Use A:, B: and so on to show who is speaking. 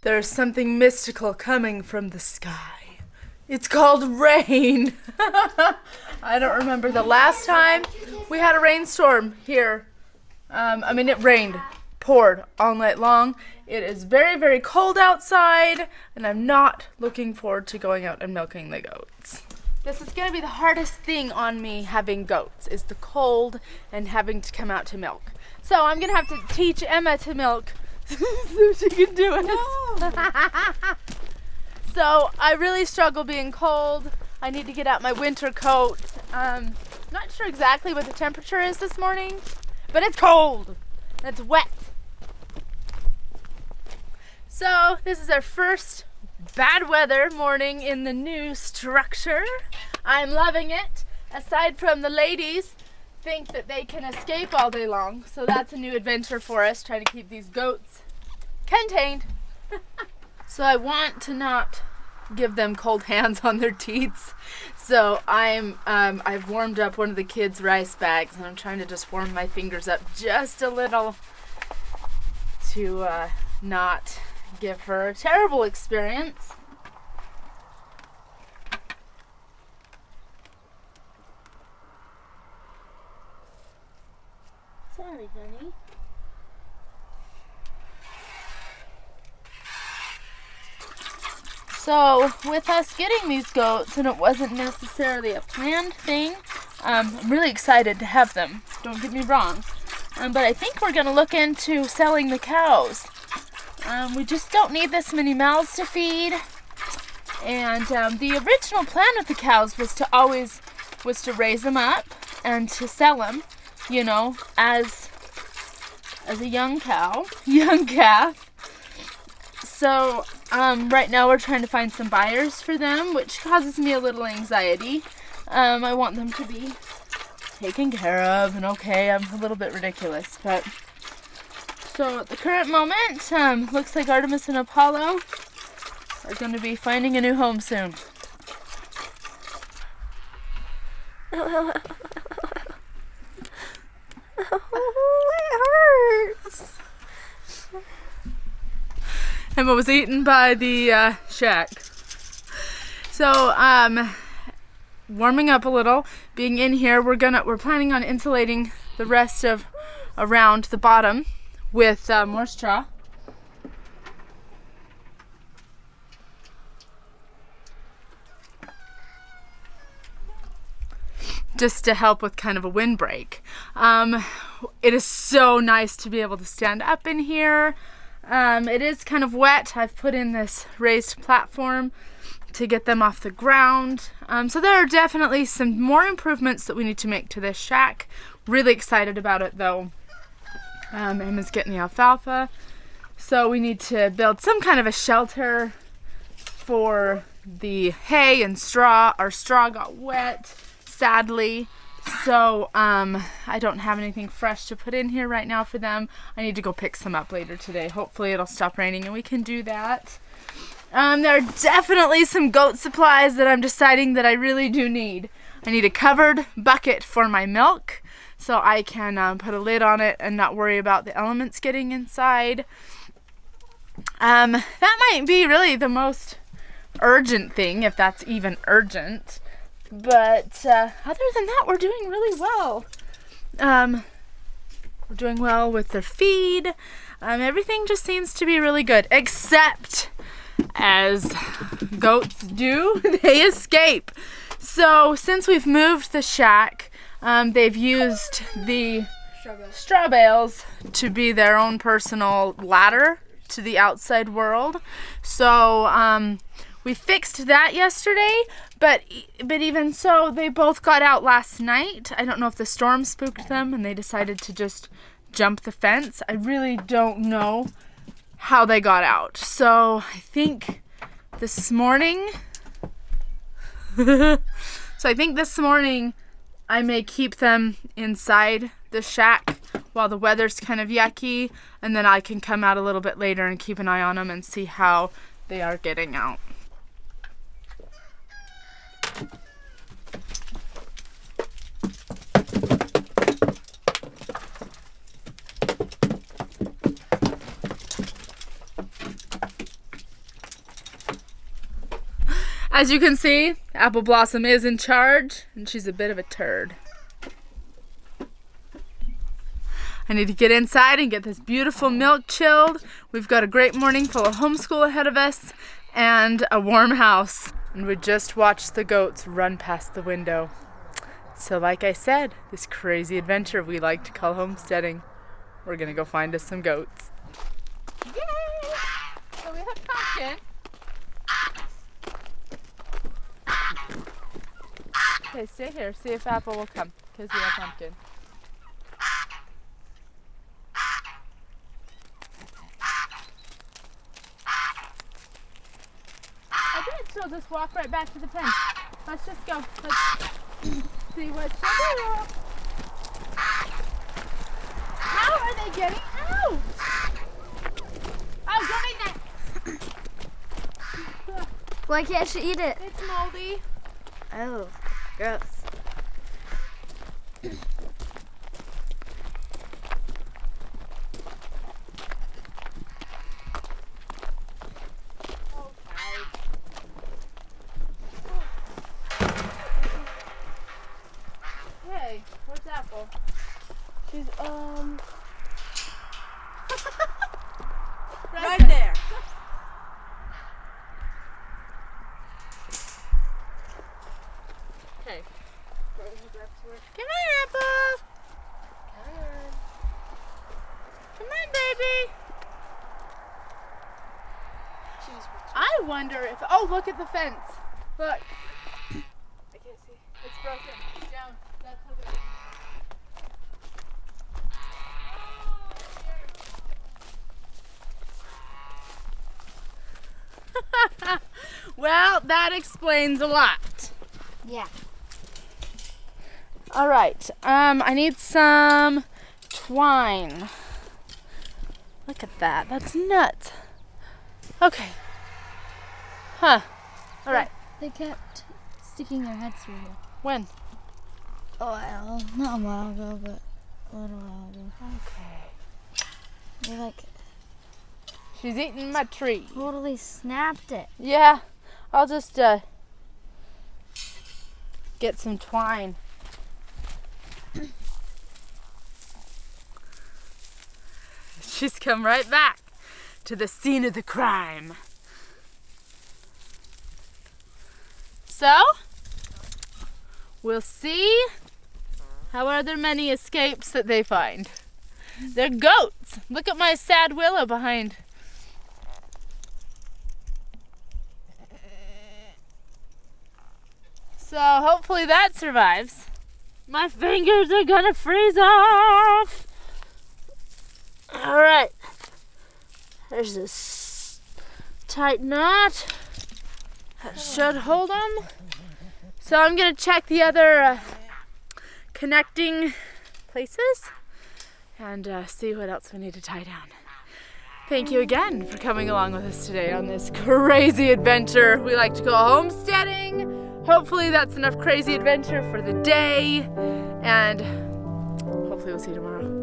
A: There's something mystical coming from the sky. It's called rain. I don't remember the last time we had a rainstorm here. It rained, poured all night long. It is very, very cold outside, and I'm not looking forward to going out and milking the goats. This is going to be the hardest thing on me having goats, is the cold and having to come out to milk. So I'm going to have to teach Emma to milk so she can do it. No. So I really struggle being cold. I need to get out my winter coat. Not sure exactly what the temperature is this morning, but it's cold. It's wet. So this is our first bad weather morning in the new structure. I'm loving it. Aside from the ladies think that they can escape all day long, so that's a new adventure for us, trying to keep these goats contained. So I want to not give them cold hands on their teats, so I've warmed up one of the kids' rice bags, and I'm trying to just warm my fingers up just a little to not give her a terrible experience. Sorry, honey. So, with us getting these goats, and it wasn't necessarily a planned thing, I'm really excited to have them. Don't get me wrong. But I think we're going to look into selling the cows. We just don't need this many mouths to feed. And the original plan with the cows was to raise them up and to sell them, as a young calf. So right now we're trying to find some buyers for them, which causes me a little anxiety. I want them to be taken care of, and okay, I'm a little bit ridiculous, but so at the current moment, looks like Artemis and Apollo are going to be finding a new home soon. It hurts. Emma was eaten by the shack. So, warming up a little, being in here, we're planning on insulating the rest of around the bottom with more straw. Just to help with kind of a windbreak. It is so nice to be able to stand up in here. It is kind of wet. I've put in this raised platform to get them off the ground. So there are definitely some more improvements that we need to make to this shack. Really excited about it though. Emma's getting the alfalfa. So we need to build some kind of a shelter for the hay and straw. Our straw got wet, sadly. So I don't have anything fresh to put in here right now for them. I need to go pick some up later today. Hopefully it'll stop raining and we can do that. There are definitely some goat supplies that I'm deciding that I really do need. I need a covered bucket for my milk so I can put a lid on it and not worry about the elements getting inside. That might be really the most urgent thing, if that's even urgent. But other than that, we're doing really well. We're doing well with their feed. Everything just seems to be really good, except as goats do, they escape. So since we've moved the shack, they've used the straw bales to be their own personal ladder to the outside world. So we fixed that yesterday, but even so, they both got out last night. I don't know if the storm spooked them and they decided to just jump the fence. I really don't know how they got out. So I think this morning, I may keep them inside the shack while the weather's kind of yucky, and then I can come out a little bit later and keep an eye on them and see how they are getting out. As you can see, Apple Blossom is in charge, and she's a bit of a turd. I need to get inside and get this beautiful milk chilled. We've got a great morning full of homeschool ahead of us and a warm house. And we just watched the goats run past the window. So like I said, this crazy adventure we like to call homesteading. We're gonna go find us some goats. Yay! So we have pumpkin. Okay, stay here. See if Apple will come, because we have pumpkin. I think she'll just walk right back to the pen. Let's just go. Let's see what she'll do. How are they getting out? Oh, don't eat that.
B: Why can't she eat it?
A: It's moldy.
B: Oh, gross.
A: Hey, where's Apple? She's
C: Right there.
A: Okay. Come on, Apple. Come on, baby. I wonder if. Oh, look at the fence. Look. I can't see. It's broken. It's down. That's how they're. Well, that explains a lot.
B: Yeah.
A: All right. I need some twine. Look at that. That's nuts. Okay. Huh. All right.
B: They kept sticking their heads through here.
A: When?
B: A while. Not a while ago, but a little while ago.
A: Okay.
B: They like
A: She's eating my tree.
B: totally snapped it.
A: Yeah. I'll just get some twine. She's come right back to the scene of the crime. So, we'll see how are there many escapes that they find. They're goats. Look at my sad Willow behind. So hopefully that survives. My fingers are gonna freeze off. All right. There's this tight knot. That should hold them. So I'm gonna check the other connecting places and see what else we need to tie down. Thank you again for coming along with us today on this crazy adventure we like to call homesteading. Hopefully that's enough crazy adventure for the day, and hopefully we'll see you tomorrow.